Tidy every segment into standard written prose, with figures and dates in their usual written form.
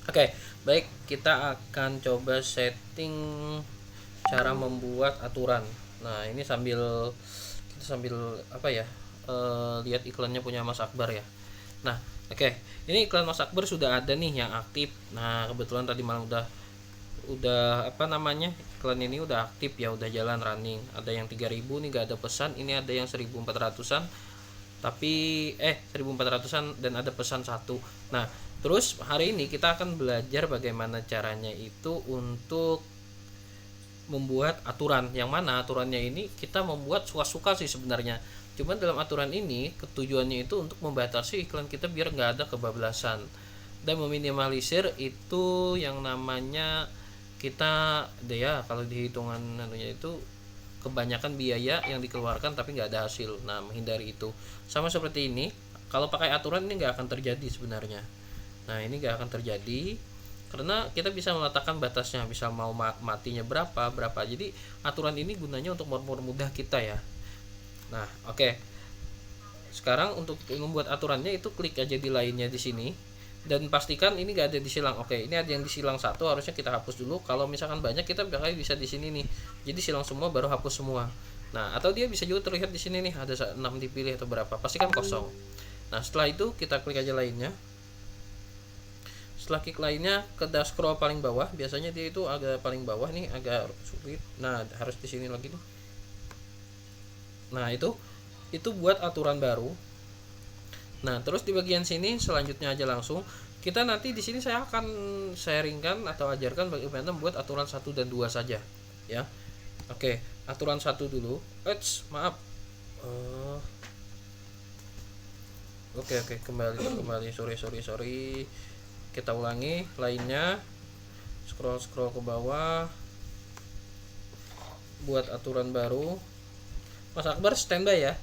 Oke, baik, kita akan coba setting cara membuat aturan. Nah, ini kita sambil apa ya? Lihat iklannya punya Mas Akbar ya. Nah, oke. Ini iklan Mas Akbar sudah ada nih yang aktif. Nah, kebetulan tadi malam udah apa namanya? Iklan ini udah aktif ya, udah jalan running. Ada yang 3.000 nih gak ada pesan, ini ada yang 1.400-an. Tapi 1.400-an dan ada pesan satu. Nah, terus hari ini kita akan belajar bagaimana caranya itu untuk membuat aturan, yang mana aturannya ini kita membuat suka-suka sih sebenarnya. Cuman dalam aturan ini ketujuannya itu untuk membatasi iklan kita biar nggak ada kebablasan dan meminimalisir itu yang namanya kita deh ya, kalau dihitungan anunya itu kebanyakan biaya yang dikeluarkan tapi nggak ada hasil. Nah, menghindari itu sama seperti ini, kalau pakai aturan ini nggak akan terjadi sebenarnya. Nah, ini nggak akan terjadi karena kita bisa meletakkan batasnya, bisa mau matinya berapa. Jadi aturan ini gunanya untuk mempermudah kita ya. Nah, oke. Sekarang untuk membuat aturannya itu klik aja di lainnya di sini dan pastikan ini gak ada disilang. Oke, ini ada yang disilang satu, harusnya kita hapus dulu. Kalau misalkan banyak, kita bakal bisa di sini nih. Jadi silang semua baru hapus semua. Nah, atau dia bisa juga terlihat di sini nih, ada 6 dipilih atau berapa. Pastikan kosong. Nah, setelah itu kita klik aja lainnya. Setelah klik lainnya kita scroll paling bawah, biasanya dia itu agak paling bawah nih, agak sulit. Nah, harus di sini lagi nih. Nah, itu buat aturan baru. Nah, terus di bagian sini selanjutnya aja langsung kita nanti di sini saya akan sharingkan atau ajarkan bagaimana membuat aturan 1 dan 2 saja ya. Oke, aturan 1 dulu. Maaf. Uh, oke, kembali. Sorry. Kita ulangi lainnya. Scroll ke bawah. Buat aturan baru. Mas Akbar standby ya.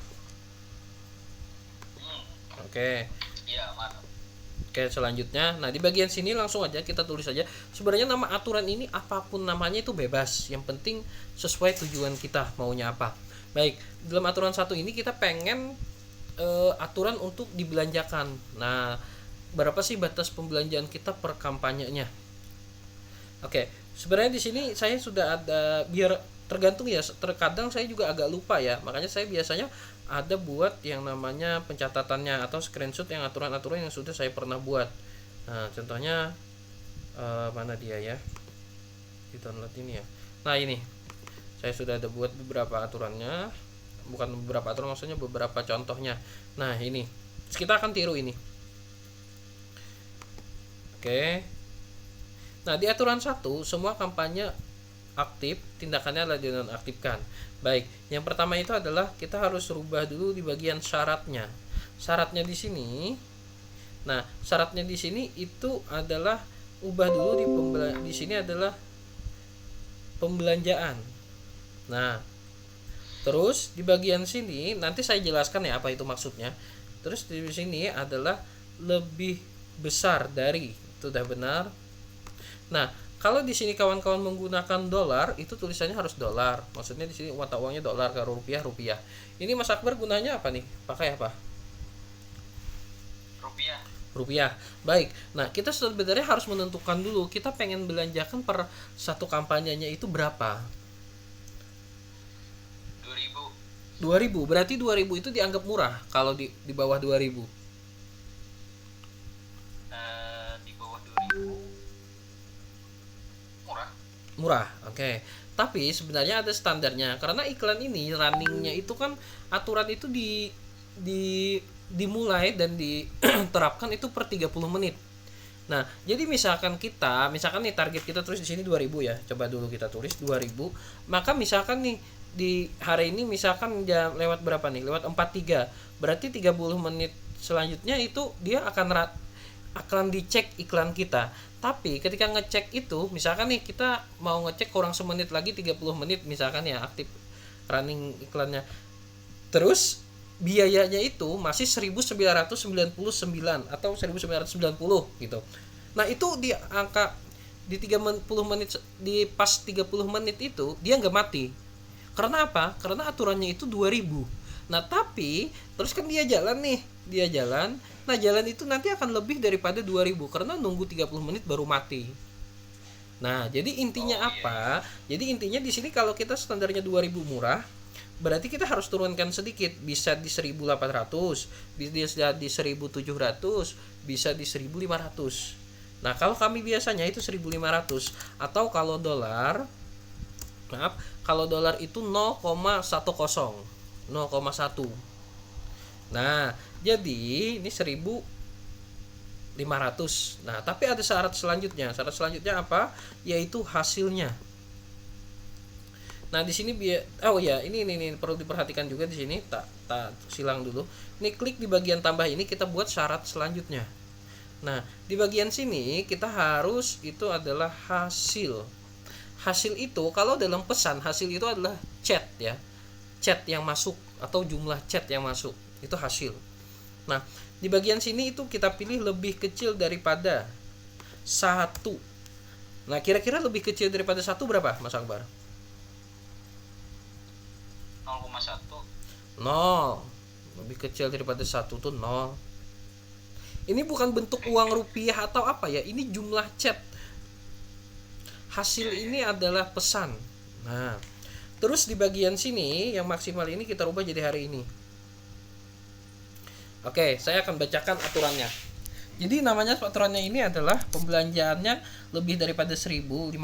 Oke. Iya, mantap. Oke, selanjutnya, nah di bagian sini langsung aja kita tulis aja. Sebenarnya nama aturan ini apapun namanya itu bebas. Yang penting sesuai tujuan kita maunya apa. Baik, dalam aturan 1 ini kita pengen aturan untuk dibelanjakan. Nah, berapa sih batas pembelanjaan kita per kampanyenya? Oke, sebenarnya di sini saya sudah ada, biar tergantung ya. Terkadang saya juga agak lupa ya. Makanya saya biasanya ada buat yang namanya pencatatannya atau screenshot yang aturan-aturan yang sudah saya pernah buat. Nah, contohnya mana dia ya? Di download ini ya. Nah, ini. Saya sudah ada buat beberapa aturannya. Bukan beberapa aturan, maksudnya beberapa contohnya. Nah, ini. Terus kita akan tiru ini. Oke. Nah, di aturan 1 semua kampanye aktif, tindakannya adalah dinonaktifkan. Baik, yang pertama itu adalah kita harus rubah dulu di bagian syaratnya. Syaratnya di sini. Nah, syaratnya di sini itu adalah ubah dulu di sini adalah pembelanjaan. Nah, terus di bagian sini nanti saya jelaskan ya apa itu maksudnya. Terus di sini adalah lebih besar dari, itu udah benar. Nah, kalau di sini kawan-kawan menggunakan dolar, itu tulisannya harus dolar. Maksudnya di sini mata uangnya dolar, kalau rupiah. Ini Mas Akbar gunanya apa nih? Pakai apa? Rupiah. Rupiah. Baik. Nah, kita sebenarnya harus menentukan dulu kita pengen belanjakan per satu kampanyenya itu berapa. 2000. 2.000. Berarti 2.000 itu dianggap murah kalau di bawah 2.000. Di bawah 2000 murah. Murah. Oke. Tapi sebenarnya ada standarnya karena iklan ini runningnya itu kan aturan itu di dimulai dan diterapkan itu per 30 menit. Nah, jadi misalkan nih target kita tulis di sini 2.000 ya. Coba dulu kita tulis 2.000. Maka misalkan nih di hari ini misalkan jam lewat berapa nih? Lewat 43. Berarti 30 menit selanjutnya itu dia akan dicek iklan kita. Tapi ketika ngecek itu, misalkan nih kita mau ngecek kurang semenit lagi 30 menit misalkan ya aktif running iklannya. Terus biayanya itu masih 1999 atau 1990 gitu. Nah, itu di angka di 30 menit, di pas 30 menit itu dia nggak mati. Karena apa? Karena aturannya itu 2000. Nah, tapi terus kan dia jalan nih dia jalan. Nah, jalan itu nanti akan lebih daripada 2000 karena nunggu 30 menit baru mati. Nah, jadi intinya apa? Jadi intinya di sini kalau kita standarnya 2000 murah, berarti kita harus turunkan sedikit. Bisa di 1800, bisa di 1700, bisa di 1500. Nah, kalau kami biasanya itu 1500, atau kalau dolar, maaf, kalau dolar itu 0,10, 0,1. Nah, jadi ini 1500. Nah, tapi ada syarat selanjutnya. Syarat selanjutnya apa? Yaitu hasilnya. Nah, di sini ini perlu diperhatikan juga di sini. Tak silang dulu. Ini klik di bagian tambah ini, kita buat syarat selanjutnya. Nah, di bagian sini kita harus itu adalah hasil. Hasil itu kalau dalam pesan, hasil itu adalah chat ya. Chat yang masuk atau jumlah chat yang masuk. Itu hasil. Nah, di bagian sini itu kita pilih lebih kecil daripada 1. Nah, kira-kira lebih kecil daripada 1 berapa, Mas Akbar? 0,1. 0. Lebih kecil daripada 1 tuh 0. Ini bukan bentuk uang rupiah atau apa ya, ini jumlah chat. Hasil ini adalah pesan. Nah, terus di bagian sini yang maksimal ini kita rubah jadi hari ini. Oke, saya akan bacakan aturannya. Jadi namanya aturannya ini adalah pembelanjaannya lebih daripada 1500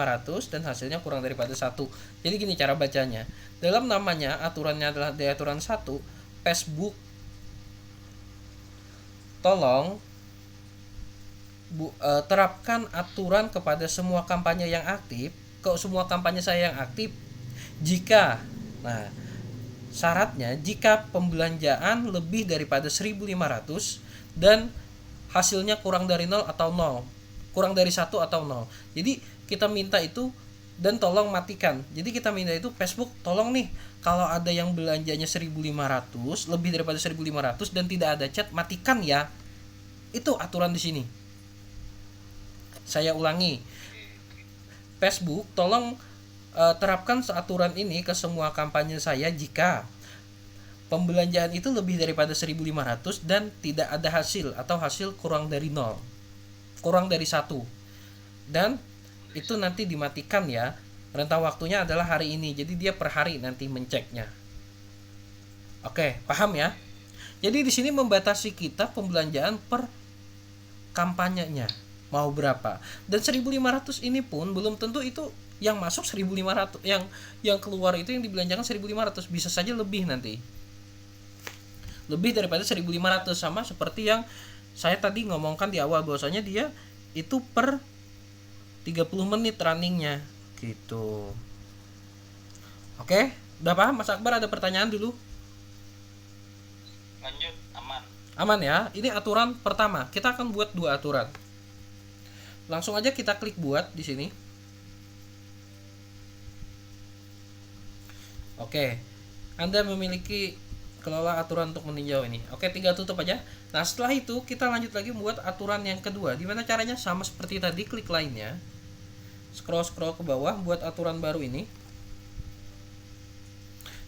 dan hasilnya kurang daripada 1. Jadi gini cara bacanya. Dalam namanya aturannya adalah di aturan 1, Facebook tolong terapkan aturan kepada semua kampanye yang aktif, ke semua kampanye saya yang aktif jika syaratnya jika pembelanjaan lebih daripada 1500 dan hasilnya kurang dari 0 atau 0. Kurang dari 1 atau 0. Jadi kita minta itu dan tolong matikan. Jadi kita minta itu Facebook tolong nih kalau ada yang belanjanya 1500, lebih daripada 1500 dan tidak ada chat, matikan ya. Itu aturan di sini. Saya ulangi. Facebook tolong terapkan aturan ini ke semua kampanye saya jika pembelanjaan itu lebih daripada 1500 dan tidak ada hasil atau hasil kurang dari 0, kurang dari 1, dan itu nanti dimatikan ya. Rentang waktunya adalah hari ini, jadi dia per hari nanti menceknya. Oke, paham ya? Jadi di sini membatasi kita pembelanjaan per kampanyenya mau berapa, dan 1500 ini pun belum tentu itu yang masuk 1500, yang keluar itu yang dibelanjakan 1500, bisa saja lebih nanti. Lebih daripada 1500, sama seperti yang saya tadi ngomongkan di awal bahwasanya dia itu per 30 menit runningnya gitu. Oke, udah paham Mas Akbar? Ada pertanyaan dulu? Lanjut, aman. Aman ya. Ini aturan pertama. Kita akan buat 2 aturan. Langsung aja kita klik buat di sini. Oke, Anda memiliki kelola aturan untuk meninjau ini. Oke, tinggal tutup aja. Nah, setelah itu kita lanjut lagi membuat aturan yang kedua. Dimana caranya? Sama seperti tadi, klik lainnya, scroll ke bawah, buat aturan baru ini.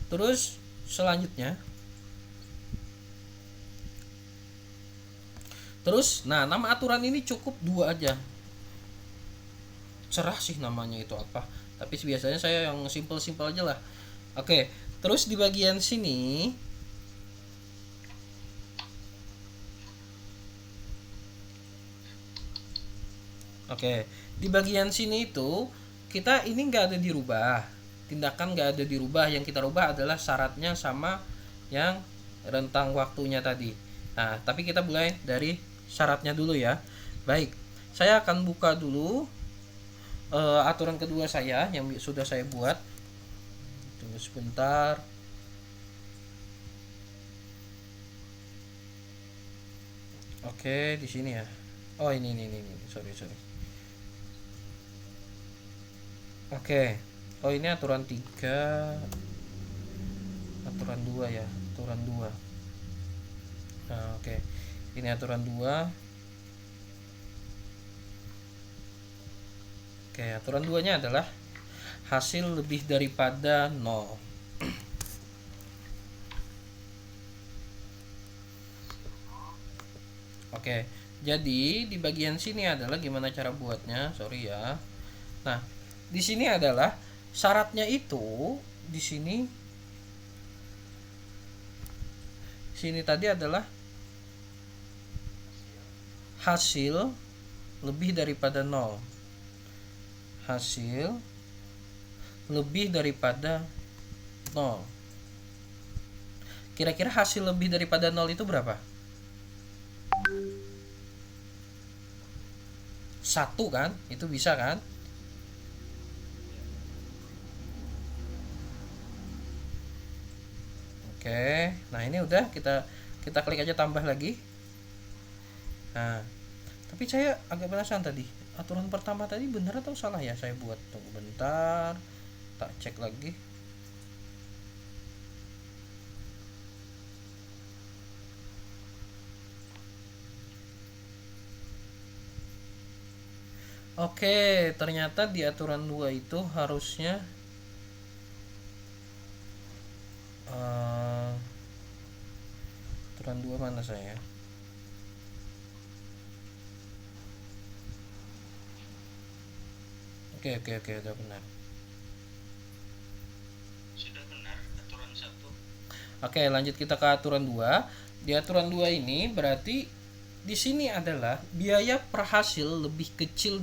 Terus selanjutnya, nah nama aturan ini cukup 2 aja. Cerah sih namanya itu apa, tapi biasanya saya yang simple aja lah. Oke, terus di bagian sini di bagian sini itu kita ini nggak ada dirubah, tindakan nggak ada dirubah. Yang kita rubah adalah syaratnya sama yang rentang waktunya tadi. Nah, tapi kita mulai dari syaratnya dulu ya. Baik, saya akan buka dulu aturan kedua saya yang sudah saya buat. Tunggu sebentar. Oke, di sini ya. Oh, ini. Sorry. Oke. Oh, ini aturan 3. Aturan 2 ya. Aturan 2. Nah, oke. Ini aturan 2. Oke, aturan 2-nya adalah hasil lebih daripada 0. Oke, jadi di bagian sini adalah gimana cara buatnya. Sorry ya. Nah, di sini adalah syaratnya itu di sini tadi adalah hasil lebih daripada 0. Hasil lebih daripada 0. Kira-kira hasil lebih daripada 0 itu berapa? 1 kan? Itu bisa kan? Oke. Nah, ini udah kita klik aja tambah lagi. Nah, tapi saya agak penasaran tadi. Aturan pertama tadi benar atau salah ya saya buat? Tunggu bentar. Tak cek lagi. Oke, ternyata di aturan 2 itu harusnya aturan 2 mana saya? Oke, udah benar. Sudah benar aturan 1. Oke, lanjut kita ke aturan 2. Di aturan 2 ini berarti di sini adalah biaya per hasil lebih kecil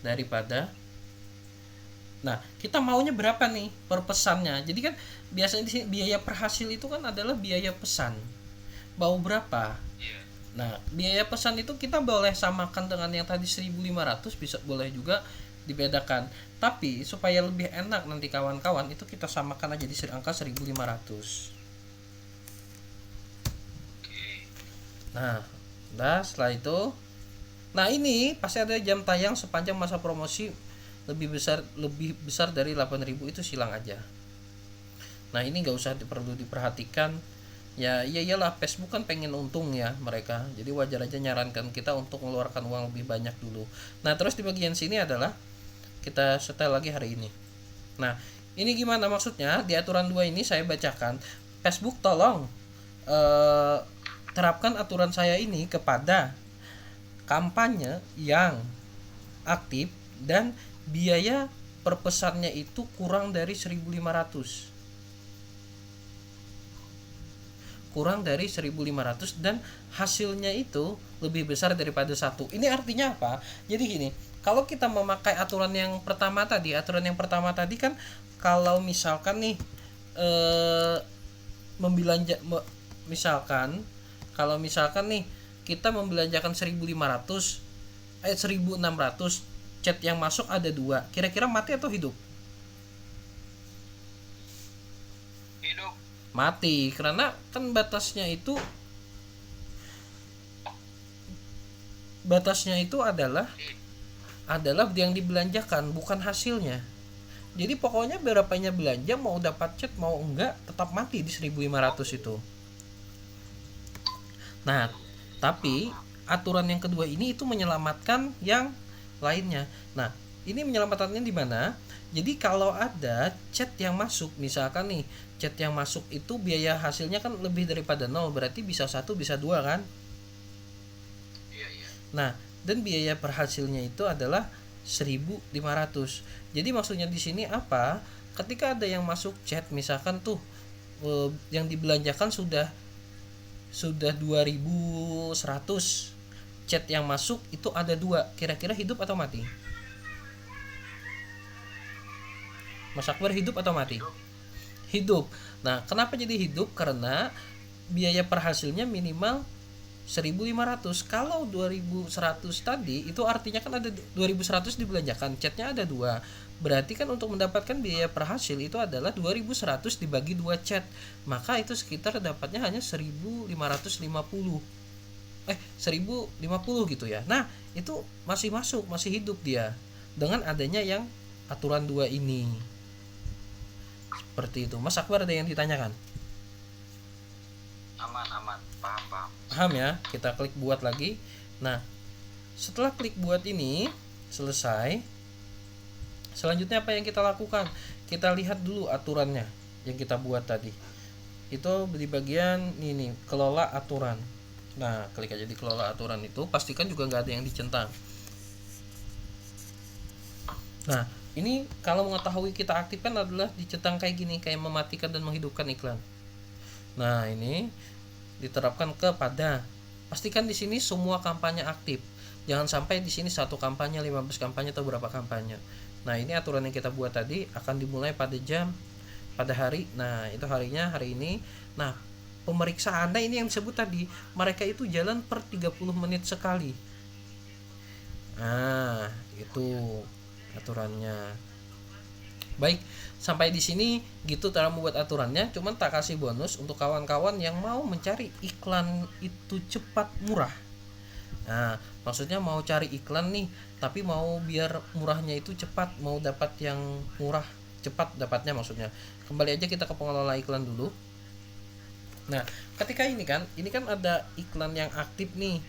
daripada. Nah, kita maunya berapa nih per pesannya? Jadi kan biasanya di sini biaya per hasil itu kan adalah biaya pesan. Mau berapa? Iya. Nah, biaya pesan itu kita boleh samakan dengan yang tadi 1.500, bisa boleh juga dibedakan. Tapi supaya lebih enak nanti kawan-kawan itu kita samakan aja di angka 1.500. Oke. Nah, udah setelah itu. Nah, ini pasti ada jam tayang sepanjang masa promosi lebih besar dari 8.000, itu silang aja. Nah, ini nggak usah perlu diperhatikan. Ya iyalah, Facebook kan pengen untung ya mereka. Jadi wajar aja nyarankan kita untuk mengeluarkan uang lebih banyak dulu. Nah, terus di bagian sini adalah kita setel lagi hari ini. Nah, ini gimana maksudnya? Di aturan 2 ini saya bacakan, Facebook tolong terapkan aturan saya ini kepada kampanye yang aktif dan biaya per pesannya itu kurang dari 1.500. Kurang dari 1.500 dan hasilnya itu lebih besar daripada 1. Ini artinya apa? Jadi gini, kalau kita memakai aturan yang pertama tadi kan kalau misalkan nih misalkan nih kita membelanjakan 1.500 1.600, chat yang masuk ada 2, kira-kira mati atau hidup? Hidup. Mati, karena kan batasnya itu adalah yang dibelanjakan, bukan hasilnya. Jadi pokoknya berapanya belanja, mau dapat chat mau enggak tetap mati di 1.500 itu. Nah, tapi aturan yang kedua ini itu menyelamatkan yang lainnya. Nah, ini menyelamatkannya di mana? Jadi kalau ada chat yang masuk, misalkan nih chat yang masuk itu biaya hasilnya kan lebih daripada 0, berarti bisa 1 bisa 2 kan? Iya. Nah, dan biaya per hasilnya itu adalah 1.500. Jadi maksudnya di sini apa? Ketika ada yang masuk chat, misalkan tuh yang dibelanjakan sudah 2.100, chat yang masuk itu ada 2, kira-kira hidup atau mati? Mas Akbar, hidup atau mati? Hidup. Nah, kenapa jadi hidup? Karena biaya per hasilnya minimal 1.500. Kalau 2.100 tadi itu artinya kan ada 2.100 dibelanjakan, chatnya ada 2. Berarti kan untuk mendapatkan biaya per hasil itu adalah 2.100 dibagi 2 chat. Maka itu sekitar dapatnya hanya 1.550. 1.050 gitu ya. Nah, itu masih masuk, masih hidup dia dengan adanya yang aturan 2 ini. Seperti itu. Mas Akbar ada yang ditanyakan? Aman. Paham ya? Kita klik buat lagi. Nah, setelah klik buat ini selesai, selanjutnya apa yang kita lakukan? Kita lihat dulu aturannya yang kita buat tadi. itu di bagian ini kelola aturan. Nah, klik aja di kelola aturan itu, pastikan juga nggak ada yang dicentang. Nah, ini kalau mengetahui kita aktifkan adalah dicentang kayak gini, kayak mematikan dan menghidupkan iklan. Nah, ini diterapkan kepada, pastikan di sini semua kampanye aktif. Jangan sampai di sini satu kampanye, 15 kampanye atau berapa kampanye. Nah, ini aturan yang kita buat tadi akan dimulai pada hari. Nah, itu harinya hari ini. Nah, pemeriksaan ini yang disebut tadi, mereka itu jalan per 30 menit sekali. Nah, itu aturannya. Baik, sampai di sini gitu cara membuat aturannya. Cuman tak kasih bonus untuk kawan-kawan yang mau mencari iklan itu cepat murah. Nah, maksudnya mau cari iklan nih, tapi mau biar murahnya itu cepat, mau dapat yang murah cepat dapatnya maksudnya. Kembali aja kita ke pengelola iklan dulu. Nah, ketika ini kan ada iklan yang aktif nih.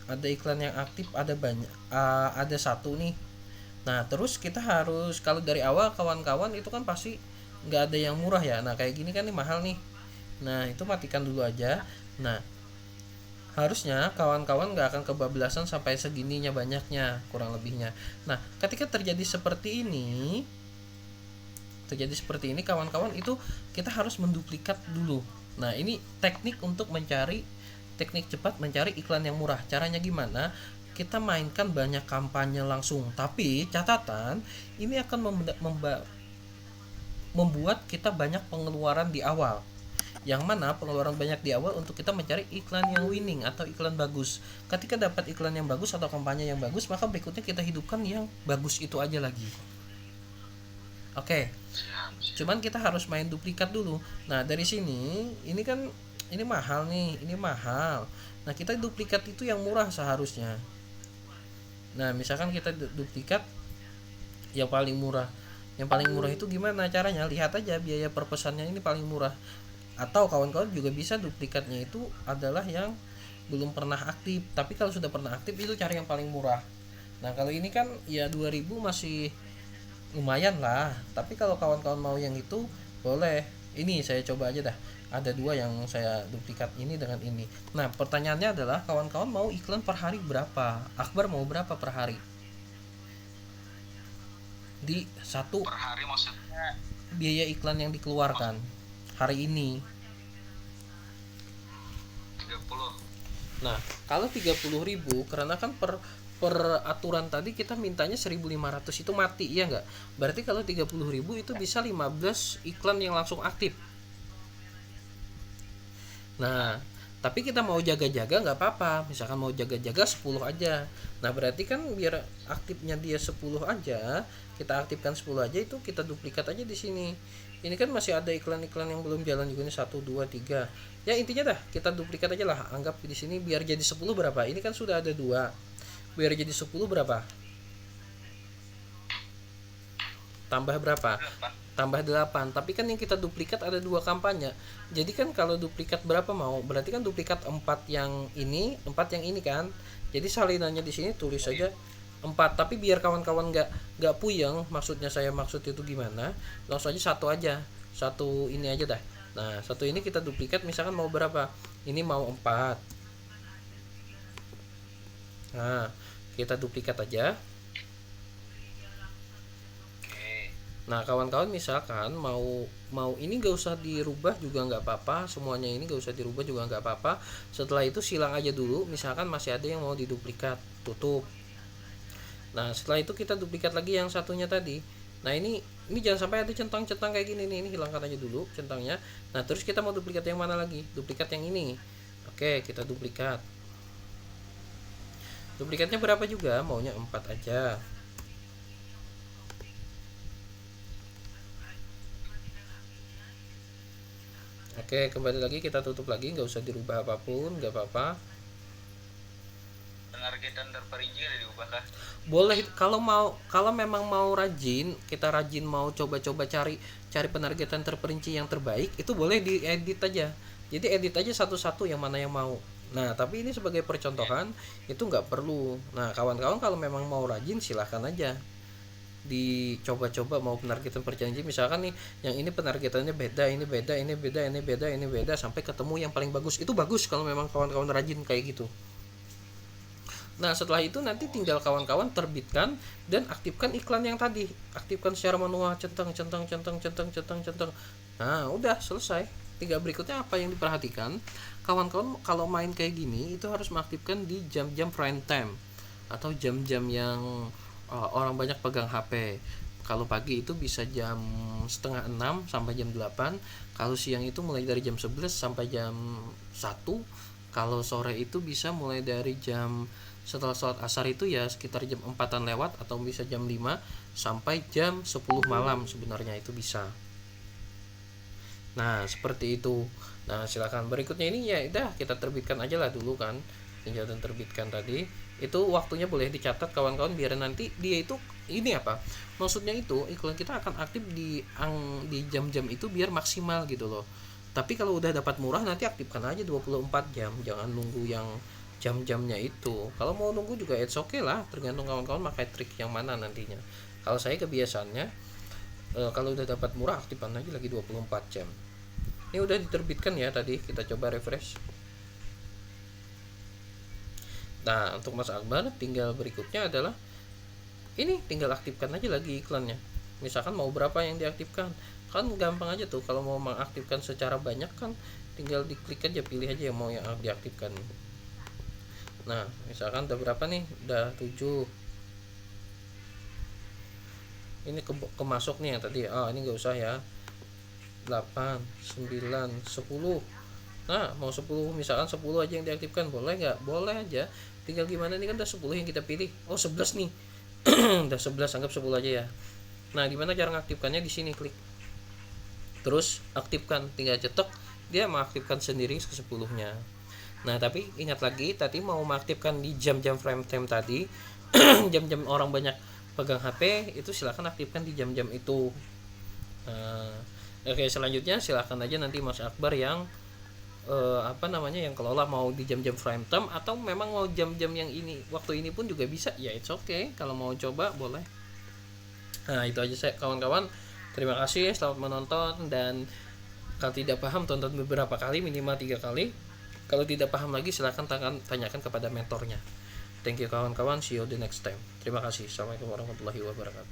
Ada iklan yang aktif, ada banyak, ada satu nih. Nah, terus kita harus, kalau dari awal kawan-kawan itu kan pasti nggak ada yang murah ya. Nah, kayak gini kan nih mahal nih. Nah, itu matikan dulu aja. Nah, harusnya kawan-kawan nggak akan kebablasan sampai segininya banyaknya, kurang lebihnya. Nah, ketika terjadi seperti ini kawan-kawan, itu kita harus menduplikat dulu. Nah, ini teknik cepat mencari iklan yang murah. Caranya gimana? Kita mainkan banyak kampanye langsung, tapi catatan ini akan membuat kita banyak pengeluaran di awal. Yang mana pengeluaran banyak di awal untuk kita mencari iklan yang winning atau iklan bagus. Ketika dapat iklan yang bagus atau kampanye yang bagus, maka berikutnya kita hidupkan yang bagus itu aja lagi. Oke. Cuman kita harus main duplikat dulu. Nah, dari sini ini kan ini mahal nih, ini mahal. Nah, kita duplikat itu yang murah seharusnya. Nah, misalkan kita duplikat yang paling murah. Yang paling murah itu gimana caranya? Lihat aja biaya per pesannya ini paling murah. Atau kawan-kawan juga bisa duplikatnya itu adalah yang belum pernah aktif. Tapi kalau sudah pernah aktif itu cari yang paling murah. Nah, kalau ini kan ya 2000 masih lumayan lah. Tapi kalau kawan-kawan mau yang itu boleh. Ini saya coba aja dah. Ada dua yang saya duplikat, ini dengan ini. Nah, pertanyaannya adalah kawan-kawan mau iklan per hari berapa? Akbar mau berapa per hari? Di satu Per hari maksudnya biaya iklan yang dikeluarkan hari ini. 30. Nah, kalau 30.000 karena kan per aturan tadi kita mintanya 1.500 itu mati, iya nggak? Berarti kalau 30.000 itu bisa 15 iklan yang langsung aktif. Nah, tapi kita mau jaga-jaga nggak apa-apa. Misalkan mau jaga-jaga 10 aja. Nah, berarti kan biar aktifnya dia 10 aja, kita aktifkan 10 aja, itu kita duplikat aja di sini. Ini kan masih ada iklan-iklan yang belum jalan juga nih, 1 2 3. Ya intinya dah, kita duplikat aja lah. Anggap di sini biar jadi 10 berapa? Ini kan sudah ada 2. Biar jadi 10 berapa? Tambah berapa? Tambah 8. Tapi kan yang kita duplikat ada 2 kampanye. Jadi kan kalau duplikat berapa mau? Berarti kan duplikat 4 yang ini, 4 yang ini kan. Jadi salinannya di sini tulis saja 4. Tapi biar kawan-kawan nggak puyeng, maksud itu gimana? Langsung aja satu aja. Satu ini aja dah. Nah, satu ini kita duplikat misalkan mau berapa? Ini mau 4. Nah, kita duplikat aja. Nah, kawan-kawan misalkan mau ini gak usah dirubah juga nggak apa-apa, semuanya ini gak usah dirubah juga nggak apa-apa. Setelah itu silang aja dulu, misalkan masih ada yang mau diduplikat, tutup. Nah, setelah itu kita duplikat lagi yang satunya tadi. Nah, ini jangan sampai ada centang-centang kayak gini nih, ini hilangkan aja dulu centangnya. Nah, terus kita mau duplikat yang mana lagi? Duplikat yang ini. Oke, kita duplikat. Duplikatnya berapa juga? Maunya 4 aja. Oke, kembali lagi kita tutup lagi, nggak usah dirubah apapun, nggak apa-apa. Penargetan terperinci ada diubah kah? Boleh, kalau memang mau rajin, kita rajin mau coba-coba cari penargetan terperinci yang terbaik, itu boleh diedit aja. Jadi edit aja satu-satu yang mana yang mau. Nah, tapi ini sebagai percontohan itu nggak perlu. Nah, kawan-kawan kalau memang mau rajin silahkan aja. dicoba-coba mau penargetan perjanjian, misalkan nih yang ini penargetannya beda, ini beda, ini beda, ini beda, ini beda, sampai ketemu yang paling bagus. Itu bagus kalau memang kawan-kawan rajin kayak gitu. Nah setelah itu nanti tinggal kawan-kawan terbitkan dan aktifkan iklan yang tadi, aktifkan secara manual, centang centang centang centang centang centang. Nah udah selesai. Tinggal berikutnya apa yang diperhatikan, kawan-kawan kalau main kayak gini itu harus mengaktifkan di jam-jam prime time atau jam-jam yang orang banyak pegang HP. Kalau pagi itu bisa jam setengah 6 sampai jam 8. Kalau siang itu mulai dari jam 11 sampai jam 1. Kalau sore itu bisa mulai dari jam setelah sholat asar itu ya sekitar jam 4-an lewat, atau bisa jam 5 sampai jam 10 malam sebenarnya itu bisa. Nah seperti itu. Nah silakan berikutnya ini ya udah kita terbitkan aja lah dulu kan, tinjau dan terbitkan tadi. Itu waktunya boleh dicatat kawan-kawan biar nanti dia itu ini apa maksudnya, itu iklan kita akan aktif di jam-jam itu biar maksimal gitu loh. Tapi kalau udah dapat murah nanti aktifkan aja 24 jam, jangan nunggu yang jam-jamnya itu. Kalau mau nunggu juga it's okay lah, tergantung kawan-kawan pakai trik yang mana nantinya. Kalau saya kebiasaannya kalau udah dapat murah aktifkan aja lagi 24 jam. Ini udah diterbitkan ya tadi, kita coba refresh. Nah untuk Mas Akbar tinggal berikutnya adalah ini, tinggal aktifkan aja lagi iklannya. Misalkan mau berapa yang diaktifkan, kan gampang aja tuh. Kalau mau mengaktifkan secara banyak kan tinggal diklik aja, pilih aja yang mau yang diaktifkan. Nah misalkan udah berapa nih, udah 7. Ini kemasuk nih yang tadi, ini nggak usah ya, 8, 9, 10. Nah mau 10, misalkan 10 aja yang diaktifkan, boleh nggak? Boleh aja, tinggal gimana nih kan udah 10 yang kita pilih. 11 nih udah 11, anggap 10 aja ya. Nah gimana cara ngaktifkannya? Di sini klik terus aktifkan, tinggal cetok, dia mengaktifkan sendiri ke 10-nya. Nah tapi ingat lagi tadi mau mengaktifkan di jam-jam prime time tadi jam-jam orang banyak pegang HP itu silahkan aktifkan di jam-jam itu. Oke selanjutnya silahkan aja nanti Mas Akbar yang yang kelola, mau di jam-jam prime time atau memang mau jam-jam yang ini waktu ini pun juga bisa ya, it's okay kalau mau coba boleh. Nah itu aja saya kawan-kawan, terima kasih, selamat menonton, dan kalau tidak paham tonton beberapa kali, minimal 3 kali. Kalau tidak paham lagi silahkan tanyakan kepada mentornya. Thank you kawan-kawan, see you the next time. Terima kasih, assalamualaikum warahmatullahi wabarakatuh.